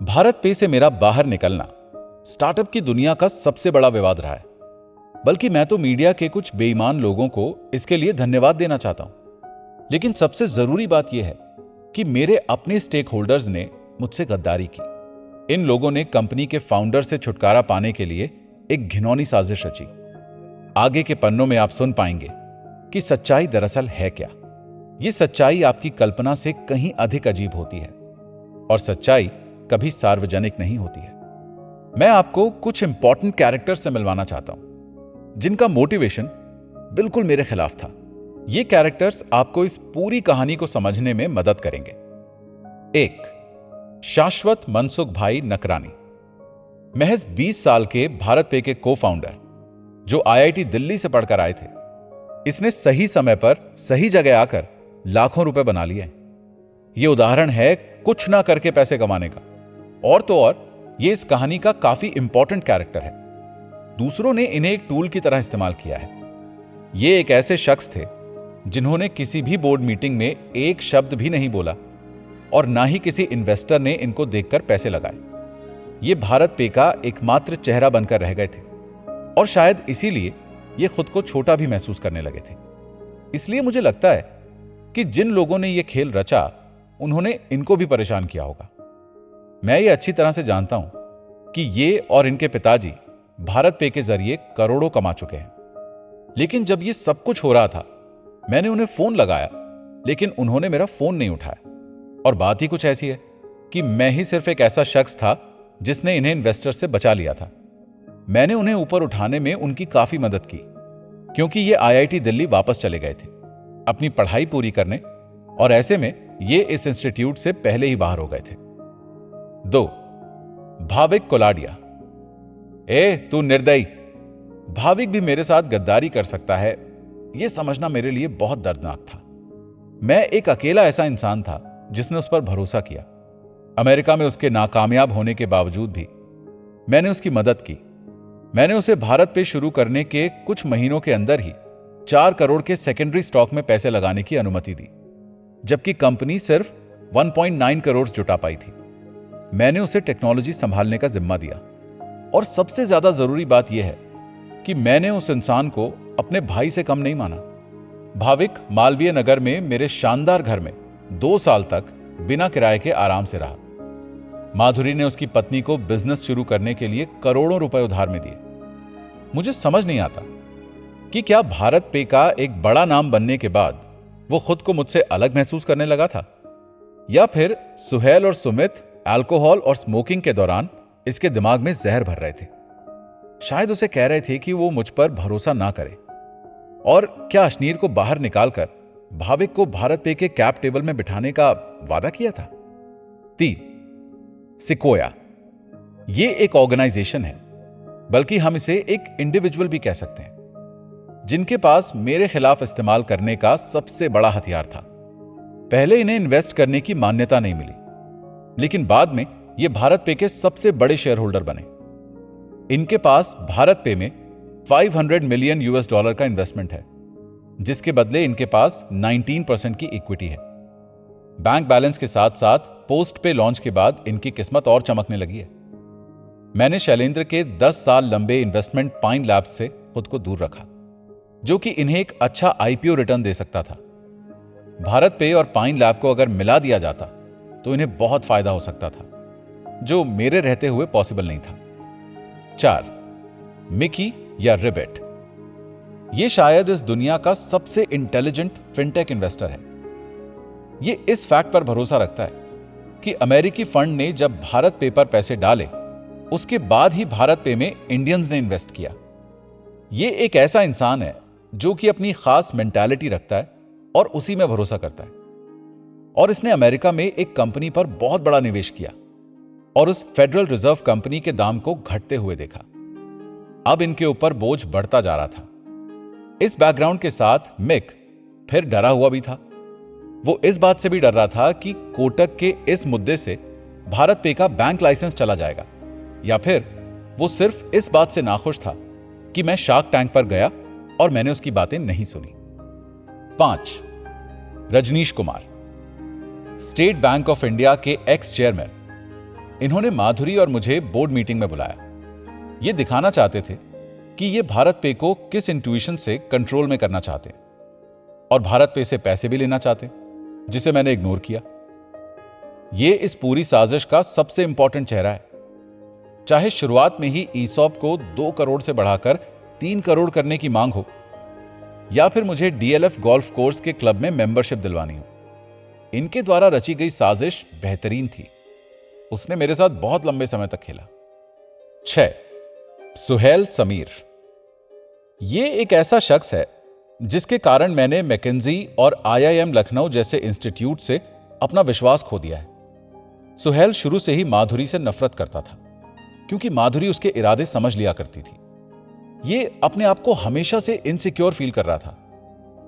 भारत पे से मेरा बाहर निकलना स्टार्टअप की दुनिया का सबसे बड़ा विवाद रहा है। बल्कि मैं तो मीडिया के कुछ बेईमान लोगों को इसके लिए धन्यवाद देना चाहता हूं। लेकिन सबसे जरूरी बात यह है कि मेरे अपने स्टेक होल्डर्स ने मुझसे गद्दारी की। इन लोगों ने कंपनी के फाउंडर से छुटकारा पाने के लिए एक घिनौनी साजिश रची। आगे के पन्नों में आप सुन पाएंगे कि सच्चाई दरअसल है क्या। यह सच्चाई आपकी कल्पना से कहीं अधिक अजीब होती है और सच्चाई कभी सार्वजनिक नहीं होती है। मैं आपको कुछ इंपॉर्टेंट कैरेक्टर्स से मिलवाना चाहता हूं जिनका मोटिवेशन बिल्कुल मेरे खिलाफ था। ये कैरेक्टर्स आपको इस पूरी कहानी को समझने में मदद करेंगे। 1. शाश्वत मनसुख भाई नकरानी, महज 20 साल के भारत पे के को फाउंडर जो IIT दिल्ली से पढ़कर आए थे। इसने सही समय पर सही जगह आकर लाखों रुपए बना लिए। यह उदाहरण है कुछ ना करके पैसे कमाने का। और तो और यह इस कहानी का काफी इंपॉर्टेंट कैरेक्टर है। दूसरों ने इन्हें एक टूल की तरह इस्तेमाल किया है। ये एक ऐसे शख्स थे जिन्होंने किसी भी बोर्ड मीटिंग में एक शब्द भी नहीं बोला और ना ही किसी इन्वेस्टर ने इनको देखकर पैसे लगाए। ये भारत पे का एकमात्र चेहरा बनकर रह गए थे और शायद इसीलिए ये खुद को छोटा भी महसूस करने लगे थे। इसलिए मुझे लगता है कि जिन लोगों ने ये खेल रचा उन्होंने इनको भी परेशान किया होगा। मैं ये अच्छी तरह से जानता हूं कि ये और इनके पिताजी भारत पे के जरिए करोड़ों कमा चुके हैं। लेकिन जब ये सब कुछ हो रहा था मैंने उन्हें फोन लगाया, लेकिन उन्होंने मेरा फोन नहीं उठाया। और बात ही कुछ ऐसी है कि मैं ही सिर्फ एक ऐसा शख्स था जिसने इन्हें इन्वेस्टर से बचा लिया था। मैंने उन्हें ऊपर उठाने में उनकी काफी मदद की क्योंकि ये IIT दिल्ली वापस चले गए थे अपनी पढ़ाई पूरी करने, और ऐसे में ये इस इंस्टीट्यूट से पहले ही बाहर हो गए थे। 2. भाविक कोलाडिया, तू निर्दयी। भाविक भी मेरे साथ गद्दारी कर सकता है, यह समझना मेरे लिए बहुत दर्दनाक था। मैं एक अकेला ऐसा इंसान था जिसने उस पर भरोसा किया। अमेरिका में उसके नाकामयाब होने के बावजूद भी मैंने उसकी मदद की। मैंने उसे भारत पे शुरू करने के कुछ महीनों के अंदर ही 4 करोड़ के सेकेंडरी स्टॉक में पैसे लगाने की अनुमति दी, जबकि कंपनी सिर्फ 1.9 करोड़ जुटा पाई थी। मैंने उसे टेक्नोलॉजी संभालने का जिम्मा दिया और सबसे ज्यादा जरूरी बात यह है कि मैंने उस इंसान को अपने भाई से कम नहीं माना। भाविक मालवीय नगर में मेरे शानदार घर में 2 साल तक बिना किराए के आराम से रहा। माधुरी ने उसकी पत्नी को बिजनेस शुरू करने के लिए करोड़ों रुपए उधार में दिए। मुझे समझ नहीं आता कि क्या भारत पे का एक बड़ा नाम बनने के बाद वो खुद को मुझसे अलग महसूस करने लगा था, या फिर सुहेल और सुमित अल्कोहल और स्मोकिंग के दौरान इसके दिमाग में जहर भर रहे थे। शायद उसे कह रहे थे कि वो मुझ पर भरोसा ना करे। और क्या अश्नीर को बाहर निकालकर भाविक को भारत पे के कैप टेबल में बिठाने का वादा किया था। 3. सिक्वोया, ये एक ऑर्गेनाइजेशन है, बल्कि हम इसे एक इंडिविजुअल भी कह सकते हैं, जिनके पास मेरे खिलाफ इस्तेमाल करने का सबसे बड़ा हथियार था। पहले इन्हें इन्वेस्ट करने की मान्यता नहीं मिली, लेकिन बाद में ये भारत पे के सबसे बड़े शेयर होल्डर बने। इनके पास भारत पे में $500 मिलियन का इन्वेस्टमेंट है, जिसके बदले इनके पास 19% की इक्विटी है। बैंक बैलेंस के साथ साथ पोस्ट पे लॉन्च के बाद इनकी किस्मत और चमकने लगी है। मैंने शैलेंद्र के 10 साल लंबे इन्वेस्टमेंट पाइन लैब्स से खुद को दूर रखा, जो कि इन्हें एक अच्छा IPO रिटर्न दे सकता था। भारत पे और पाइन लैब को अगर मिला दिया जाता तो इन्हें बहुत फायदा हो सकता था, जो मेरे रहते हुए पॉसिबल नहीं था। 4. मिकी या रिबेट, यह शायद इस दुनिया का सबसे इंटेलिजेंट फिनटेक इन्वेस्टर है। यह इस फैक्ट पर भरोसा रखता है कि अमेरिकी फंड ने जब भारत पे पर पैसे डाले उसके बाद ही भारत पे में इंडियंस ने इन्वेस्ट किया। यह एक ऐसा इंसान है जो कि अपनी खास मेंटालिटी रखता है और उसी में भरोसा करता है। और इसने अमेरिका में एक कंपनी पर बहुत बड़ा निवेश किया और उस फेडरल रिजर्व कंपनी के दाम को घटते हुए देखा। अब इनके ऊपर बोझ बढ़ता जा रहा था। इस बैकग्राउंड के साथ मिक फिर डरा हुआ भी था। वो इस बात से भी डर रहा था कि कोटक के इस मुद्दे से भारत पे का बैंक लाइसेंस चला जाएगा, या फिर वो सिर्फ इस बात से नाखुश था कि मैं शार्क टैंक पर गया और मैंने उसकी बातें नहीं सुनी। 5. Rajneesh Kumar, state bank of India के एक्स चेयरमैन। इन्होंने माधुरी और मुझे बोर्ड मीटिंग में बुलाया। ये दिखाना चाहते थे कि ये भारत पे को किस इंट्यूशन से कंट्रोल में करना चाहते और भारत पे से पैसे भी लेना चाहते, जिसे मैंने इग्नोर किया। ये इस पूरी साजिश का सबसे इंपॉर्टेंट चेहरा है। चाहे शुरुआत में ही ईसॉप को 2 करोड़ से बढ़ाकर 3 करोड़ करने की मांग हो, या फिर मुझे डीएलएफ गोल्फ कोर्स के क्लब में मेंबरशिप दिलवानी हो, इनके द्वारा रची गई साजिश बेहतरीन थी। उसने मेरे साथ बहुत लंबे समय तक खेला। 6. सुहेल समीर। ये एक ऐसा शख्स है जिसके कारण मैंने मैकेंजी और आईआईएम लखनऊ जैसे इंस्टीट्यूट से अपना विश्वास खो दिया है। सुहेल शुरू से ही माधुरी से नफरत करता था, क्योंकि माधुरी उसके इरादे समझ लिया करती थी। ये अपने आप को हमेशा से इनसिक्योर फील कर रहा था,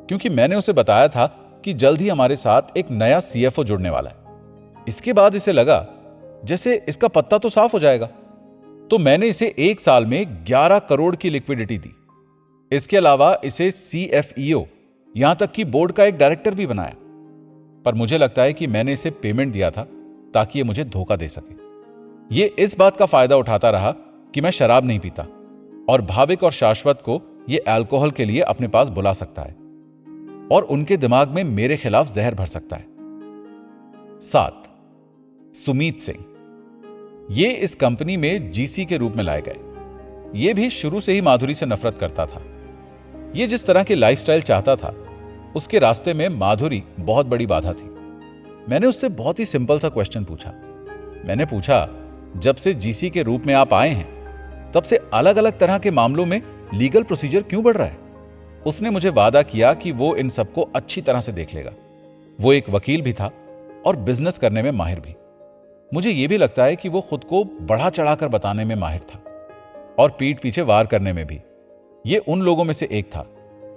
क्योंकि मैंने उसे बताया था कि जल्द ही हमारे साथ एक नया सीएफओ जुड़ने वाला है। इसके बाद इसे लगा जैसे इसका पत्ता तो साफ हो जाएगा, तो मैंने इसे 1 साल में 11 करोड़ की लिक्विडिटी दी। इसके अलावा इसे सीएफईओ, यहां तक कि बोर्ड का एक डायरेक्टर भी बनाया। पर मुझे लगता है कि मैंने इसे पेमेंट दिया था ताकि ये मुझे धोखा दे सके। ये इस बात का फायदा उठाता रहा कि मैं शराब नहीं पीता और भाविक और शाश्वत को ये अल्कोहल के लिए अपने पास बुला सकता है और उनके दिमाग में मेरे खिलाफ जहर भर सकता है। 7. सुमीत सिंह। ये इस कंपनी में जीसी के रूप में लाए गए। ये भी शुरू से ही माधुरी से नफरत करता था। ये जिस तरह की लाइफस्टाइल चाहता था, उसके रास्ते में माधुरी बहुत बड़ी बाधा थी। मैंने उससे बहुत ही सिंपल सा क्वेश्चन पूछा। मैंने पूछा, जब से जीसी के रूप में आप आए हैं, तब से अलग अलग तरह के मामलों में लीगल प्रोसीजर क्यों बढ़ रहा है? उसने मुझे वादा किया कि वो इन सबको अच्छी तरह से देख लेगा। वो एक वकील भी था और बिजनेस करने में माहिर भी। मुझे यह भी लगता है कि वो खुद को बढ़ा चढ़ाकर बताने में माहिर था और पीठ पीछे वार करने में भी। ये उन लोगों में से एक था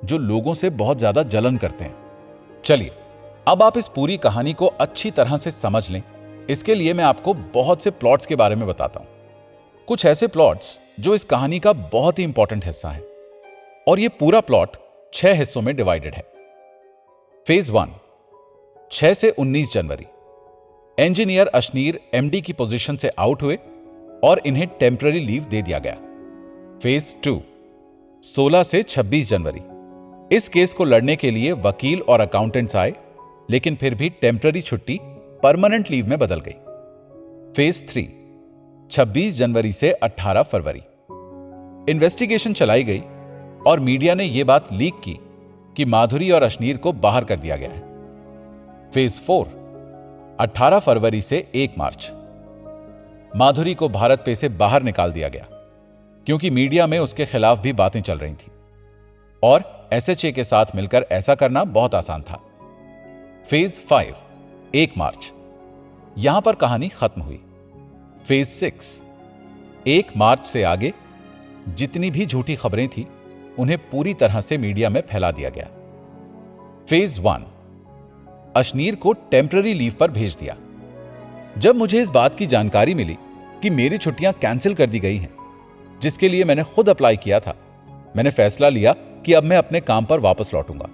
जो लोगों से बहुत ज्यादा जलन करते हैं। चलिए, अब आप इस पूरी कहानी को अच्छी तरह से समझ लें, इसके लिए मैं आपको बहुत से प्लॉट्स के बारे में बताता हूं। कुछ ऐसे प्लॉट्स जो इस कहानी का बहुत ही इंपॉर्टेंट हिस्सा है, और यह पूरा प्लॉट 6 हिस्सों में डिवाइडेड है। फेज 1, 6 से 19 जनवरी। इंजीनियर अशनीर एमडी की पोजीशन से आउट हुए और इन्हें टेम्पररी लीव दे दिया गया। फेज 2, 16 से 26 जनवरी। इस केस को लड़ने के लिए वकील और अकाउंटेंट्स आए, लेकिन फिर भी टेम्पररी छुट्टी परमानेंट लीव में बदल गई। फेज 3, 26 जनवरी से 18 फरवरी। इन्वेस्टिगेशन चलाई गई और मीडिया ने यह बात लीक की कि माधुरी और अशनीर को बाहर कर दिया गया है। फेज 4, 18 फरवरी से 1 मार्च। माधुरी को भारत पे से बाहर निकाल दिया गया क्योंकि मीडिया में उसके खिलाफ भी बातें चल रही थी और एसएचए के साथ मिलकर ऐसा करना बहुत आसान था। फेज 5, 1 मार्च। यहां पर कहानी खत्म हुई। फेज 6, 1 मार्च से आगे जितनी भी झूठी खबरें थी उन्हें पूरी तरह से मीडिया में फैला दिया गया। फेज 1, अशनीर को टेम्पररी लीव पर भेज दिया। जब मुझे इस बात की जानकारी मिली कि मेरी छुट्टियां कैंसिल कर दी गई हैं, जिसके लिए मैंने खुद अप्लाई किया था, मैंने फैसला लिया कि अब मैं अपने काम पर वापस लौटूंगा,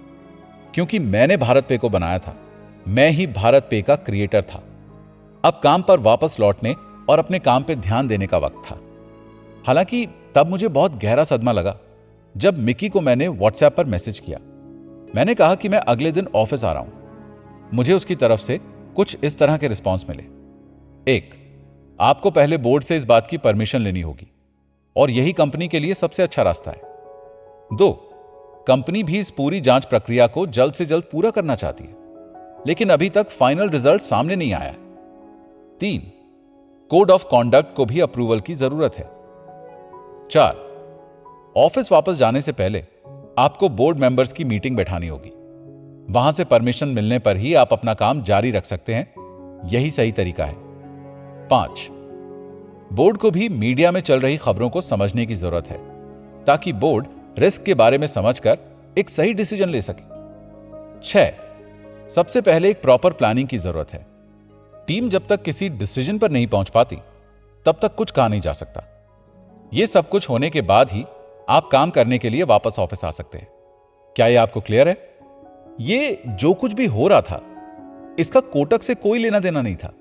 क्योंकि मैंने भारत पे को बनाया था। मैं ही भारत पे का क्रिएटर था। अब काम पर वापस लौटने और अपने काम पे ध्यान देने का वक्त था। हालांकि तब मुझे बहुत गहरा सदमा लगा जब मिकी को मैंने व्हाट्सएप पर मैसेज किया। मैंने कहा कि मैं अगले दिन ऑफिस आ रहा हूं। मुझे उसकी तरफ से कुछ इस तरह के रिस्पॉन्स मिले। 1, आपको पहले बोर्ड से इस बात की परमिशन लेनी होगी और यही कंपनी के लिए सबसे अच्छा रास्ता है। 2, कंपनी भी इस पूरी जांच प्रक्रिया को जल्द से जल्द पूरा करना चाहती है, लेकिन अभी तक फाइनल रिजल्ट सामने नहीं आया है। 3, कोड ऑफ कॉन्डक्ट को भी अप्रूवल की जरूरत है। 4, ऑफिस वापस जाने से पहले आपको बोर्ड मेंबर्स की मीटिंग बैठानी होगी। वहां से परमिशन मिलने पर ही आप अपना काम जारी रख सकते हैं। यही सही तरीका है। 5, बोर्ड को भी मीडिया में चल रही खबरों को समझने की जरूरत है ताकि बोर्ड रिस्क के बारे में समझकर एक सही डिसीजन ले सके। 6, सबसे पहले एक प्रॉपर प्लानिंग की जरूरत है। टीम जब तक किसी डिसीजन पर नहीं पहुंच पाती, तब तक कुछ कहा नहीं जा सकता। यह सब कुछ होने के बाद ही आप काम करने के लिए वापस ऑफिस आ सकते हैं। क्या यह आपको क्लियर है? ये जो कुछ भी हो रहा था, इसका कोटक से कोई लेना देना नहीं था।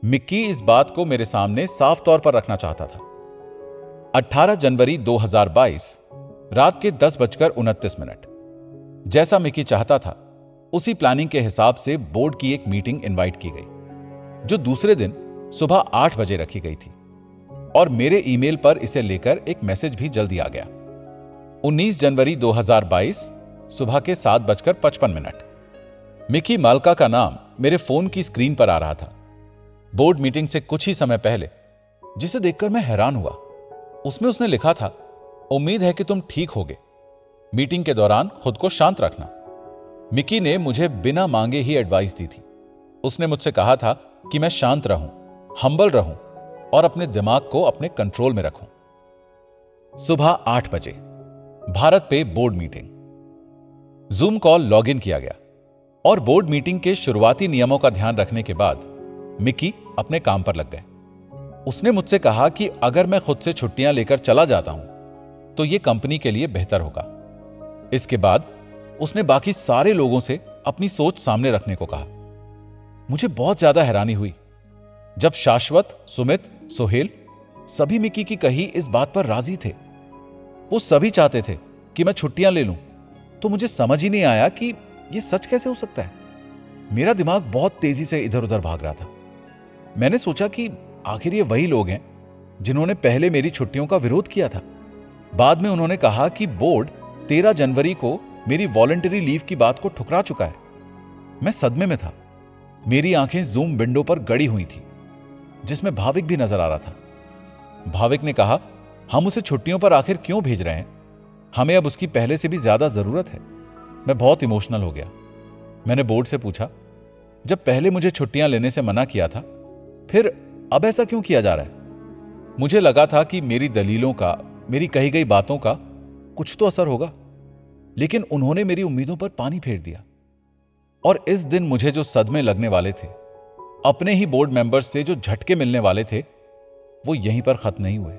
मिक्की इस बात को मेरे सामने साफ तौर पर रखना चाहता था। 18 जनवरी 2022 रात के 10:29। जैसा मिक्की चाहता था उसी प्लानिंग के हिसाब से बोर्ड की एक मीटिंग इनवाइट की गई, जो दूसरे दिन सुबह 8 बजे रखी गई थी, और मेरे ईमेल पर इसे लेकर एक मैसेज भी जल्दी आ गया। 19 जनवरी 2022 सुबह के 7:55। मिक्की माल्का का नाम मेरे फोन की स्क्रीन पर आ रहा था। बोर्ड मीटिंग से कुछ ही समय पहले, जिसे देखकर मैं हैरान हुआ। उसमें उसने लिखा था, उम्मीद है कि तुम ठीक होगे। मीटिंग के दौरान खुद को शांत रखना। मिक्की ने मुझे बिना मांगे ही एडवाइस दी थी। उसने मुझसे कहा था कि मैं शांत रहूं, हम्बल रहूं और अपने दिमाग को अपने कंट्रोल में रखूं। सुबह 8 बजे भारत पे board meeting. Zoom call login किया गया और बोर्ड मीटिंग के शुरुआती नियमों का ध्यान रखने के बाद मिक्की अपने काम पर लग गए। उसने मुझसे कहा कि अगर मैं खुद से छुट्टियां लेकर चला जाता हूं तो यह कंपनी के लिए बेहतर होगा। इसके बाद उसने बाकी सारे लोगों से अपनी सोच सामने रखने को कहा। मुझे बहुत ज्यादा हैरानी हुई जब शाश्वत, सुमित, सोहेल सभी मिक्की की कही इस बात पर राजी थे। वो सभी चाहते थे कि मैं छुट्टियां ले लूं, तो मुझे समझ ही नहीं आया कि यह सच कैसे हो सकता है। मेरा दिमाग बहुत तेजी से इधर उधर भाग रहा था। मैंने सोचा कि आखिर ये वही लोग हैं जिन्होंने पहले मेरी छुट्टियों का विरोध किया था। बाद में उन्होंने कहा कि बोर्ड 13 जनवरी को मेरी वॉलंटरी लीव की बात को ठुकरा चुका है। मैं सदमे में था। मेरी आंखें जूम विंडो पर गड़ी हुई थी, जिसमें भाविक भी नजर आ रहा था। भाविक ने कहा, हम उसे छुट्टियों पर आखिर क्यों भेज रहे हैं? हमें अब उसकी पहले से भी ज्यादा जरूरत है। मैं बहुत इमोशनल हो गया। मैंने बोर्ड से पूछा, जब पहले मुझे छुट्टियां लेने से मना किया था, फिर अब ऐसा क्यों किया जा रहा है? मुझे लगा था कि मेरी दलीलों का, मेरी कही गई बातों का कुछ तो असर होगा, लेकिन उन्होंने मेरी उम्मीदों पर पानी फेर दिया। और इस दिन मुझे जो सदमे लगने वाले थे, अपने ही बोर्ड मेंबर्स से जो झटके मिलने वाले थे, वो यहीं पर खत्म नहीं हुए।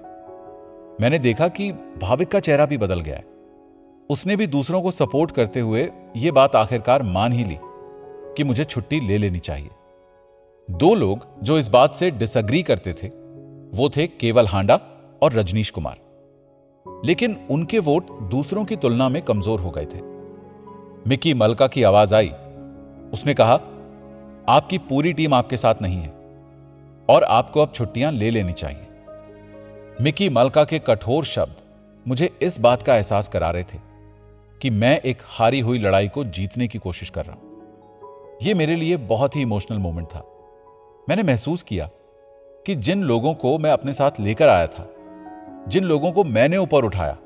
मैंने देखा कि भाविक का चेहरा भी बदल गया है। उसने भी दूसरों को सपोर्ट करते हुए यह बात आखिरकार मान ही ली कि मुझे छुट्टी ले लेनी चाहिए। दो लोग जो इस बात से डिसएग्री करते थे, वो थे केवल हांडा और रजनीश कुमार, लेकिन उनके वोट दूसरों की तुलना में कमजोर हो गए थे। मिक्की मल्का की आवाज आई। उसने कहा, आपकी पूरी टीम आपके साथ नहीं है और आपको अब छुट्टियां ले लेनी चाहिए। मिक्की मल्का के कठोर शब्द मुझे इस बात का एहसास करा रहे थे कि मैं एक हारी हुई लड़ाई को जीतने की कोशिश कर रहा हूं। यह मेरे लिए बहुत ही इमोशनल मोमेंट था। मैंने महसूस किया कि जिन लोगों को मैं अपने साथ लेकर आया था, जिन लोगों को मैंने ऊपर उठाया,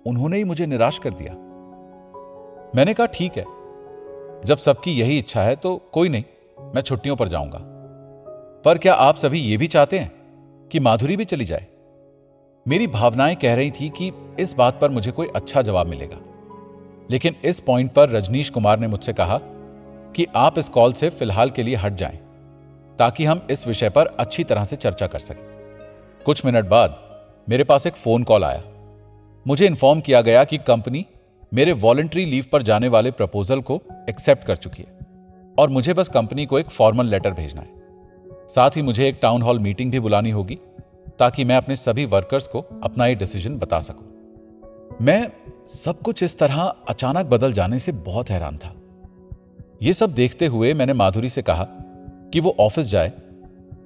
उन्होंने ही मुझे निराश कर दिया। मैंने कहा, ठीक है, जब सबकी यही इच्छा है तो कोई नहीं, मैं छुट्टियों पर जाऊंगा। पर क्या आप सभी ये भी चाहते हैं कि माधुरी भी चली जाए? मेरी भावनाएं कह रही थी कि इस बात पर मुझे कोई अच्छा जवाब मिलेगा, लेकिन इस पॉइंट पर रजनीश कुमार ने मुझसे कहा कि आप इस कॉल से फिलहाल के लिए हट जाएं, ताकि हम इस विषय पर अच्छी तरह से चर्चा कर सकें। कुछ मिनट बाद मेरे पास एक फोन कॉल आया। मुझे इन्फॉर्म किया गया कि कंपनी मेरे वॉलंटरी लीव पर जाने वाले प्रपोजल को एक्सेप्ट कर चुकी है और मुझे बस कंपनी को एक फॉर्मल लेटर भेजना है। साथ ही मुझे एक टाउन हॉल मीटिंग भी बुलानी होगी, ताकि मैं अपने सभी वर्कर्स को अपना ये डिसीजन बता सकूं। मैं सब कुछ इस तरह अचानक बदल जाने से बहुत हैरान था। यह सब देखते हुए मैंने माधुरी से कहा कि वो ऑफिस जाए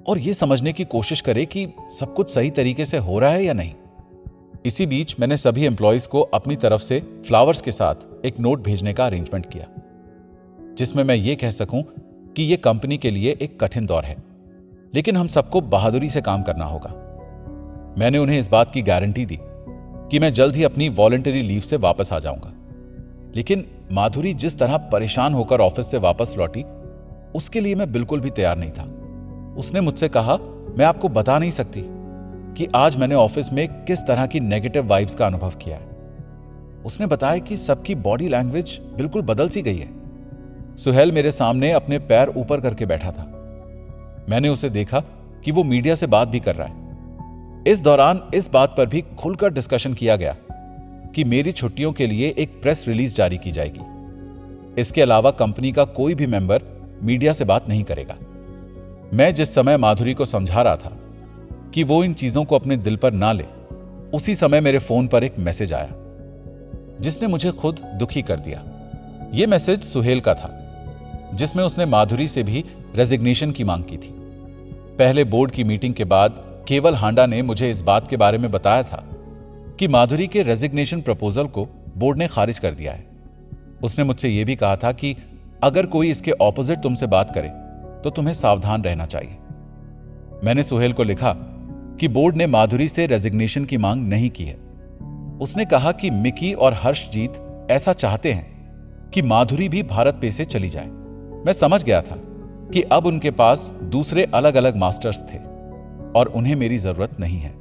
और यह समझने की कोशिश करे कि सब कुछ सही तरीके से हो रहा है या नहीं। इसी बीच मैंने सभी एम्प्लॉयज को अपनी तरफ से फ्लावर्स के साथ एक नोट भेजने का अरेंजमेंट किया, जिसमें मैं ये कह सकूं कि यह कंपनी के लिए एक कठिन दौर है, लेकिन हम सबको बहादुरी से काम करना होगा। मैंने उन्हें इस बात की गारंटी दी कि मैं जल्द ही अपनी वॉलंटरी लीव से वापस आ जाऊंगा, लेकिन माधुरी जिस तरह परेशान होकर ऑफिस से वापस लौटी, उसके लिए मैं बिल्कुल भी तैयार नहीं था। उसने मुझसे कहा, मैं आपको बता नहीं सकती कि आज मैंने ऑफिस में किस तरह की नेगेटिव वाइब्स का अनुभव किया है। उसने बताया कि सबकी बॉडी लैंग्वेज बिल्कुल बदल सी गई है। सुहेल मेरे सामने अपने पैर ऊपर करके बैठा था। मैंने उसे देखा कि वो मीडिया से बात भी कर रहा है। इस दौरान इस बात पर भी खुलकर डिस्कशन किया गया कि मेरी छुट्टियों के लिए एक प्रेस रिलीज जारी की जाएगी। इसके अलावा कंपनी का कोई भी मेंबर मीडिया से बात नहीं करेगा। मैं जिस समय माधुरी को समझा रहा था कि वो इन चीजों को अपने दिल पर ना ले, उसी समय मेरे फोन पर एक मैसेज आया जिसने मुझे खुद दुखी कर दिया। यह मैसेज सुहेल का था, जिसमें उसने माधुरी से भी रेजिग्नेशन की मांग की थी। पहले बोर्ड की मीटिंग के बाद केवल हांडा ने मुझे इस बात के बारे में बताया था कि माधुरी के रेजिग्नेशन प्रपोजल को बोर्ड ने खारिज कर दिया है। उसने मुझसे यह भी कहा था कि अगर कोई इसके ऑपोजिट तुमसे बात करे तो तुम्हें सावधान रहना चाहिए। मैंने सुहेल को लिखा कि बोर्ड ने माधुरी से रेजिग्नेशन की मांग नहीं की है। उसने कहा कि मिकी और हर्षजीत ऐसा चाहते हैं कि माधुरी भी भारत पे से चली जाए। मैं समझ गया था कि अब उनके पास दूसरे अलग अलग मास्टर्स थे और उन्हें मेरी जरूरत नहीं है।